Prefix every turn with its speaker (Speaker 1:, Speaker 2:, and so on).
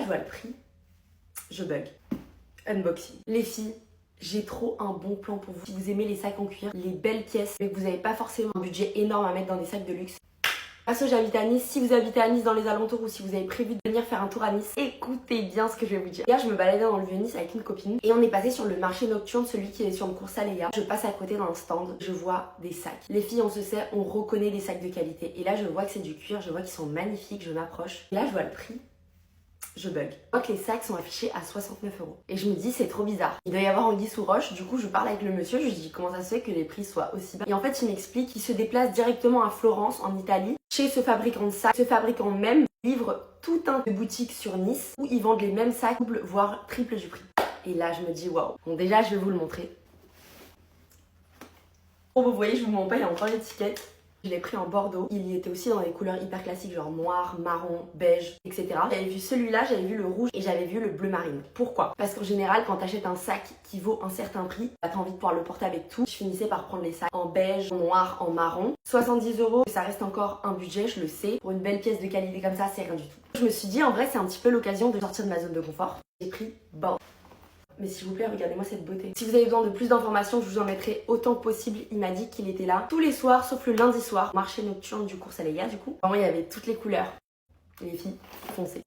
Speaker 1: Je vois le prix, je bug. Unboxing. Les filles, j'ai trop un bon plan pour vous. Si vous aimez les sacs en cuir, les belles pièces, mais que vous n'avez pas forcément un budget énorme à mettre dans des sacs de luxe. Parce que j'habite à Nice, si vous habitez à Nice dans les alentours ou si vous avez prévu de venir faire un tour à Nice, écoutez bien ce que je vais vous dire. Hier, je me baladais dans le Vieux-Nice avec une copine et on est passé sur le marché nocturne, celui qui est sur le cours Saléa. Je passe à côté d'un stand, je vois des sacs. Les filles, on se sait, on reconnaît des sacs de qualité. Et là, je vois que c'est du cuir, je vois qu'ils sont magnifiques, je m'approche. Et là, je vois le prix. Je bug. Je vois que les sacs sont affichés à 69 €. Et je me dis, c'est trop bizarre. Il doit y avoir anguille sous roche. Du coup, je parle avec le monsieur. Je lui dis, comment ça se fait que les prix soient aussi bas? Et en fait, il m'explique qu'il se déplace directement à Florence, en Italie, chez ce fabricant de sacs. Ce fabricant même livre tout un de boutiques sur Nice où ils vendent les mêmes sacs, double, voire triple du prix. Et là, je me dis, waouh. Bon, déjà, je vais vous le montrer. Oh, vous voyez, je vous montre pas, il y a encore l'étiquette. Je l'ai pris en bordeaux. Il y était aussi dans des couleurs hyper classiques, genre noir, marron, beige, etc. J'avais vu celui-là, j'avais vu le rouge et j'avais vu le bleu marine. Pourquoi? Parce qu'en général, quand t'achètes un sac qui vaut un certain prix, t'as envie de pouvoir le porter avec tout. Je finissais par prendre les sacs en beige, en noir, en marron. 70 €, ça reste encore un budget, je le sais. Pour une belle pièce de qualité comme ça, c'est rien du tout. Je me suis dit, en vrai, c'est un petit peu l'occasion de sortir de ma zone de confort. J'ai pris bordeaux. Mais s'il vous plaît, regardez-moi cette beauté. Si vous avez besoin de plus d'informations, je vous en mettrai autant que possible. Il m'a dit qu'il était là tous les soirs, sauf le lundi soir. Marché nocturne du cours Saléa, du coup. Vraiment, il y avait toutes les couleurs. Les filles, foncez.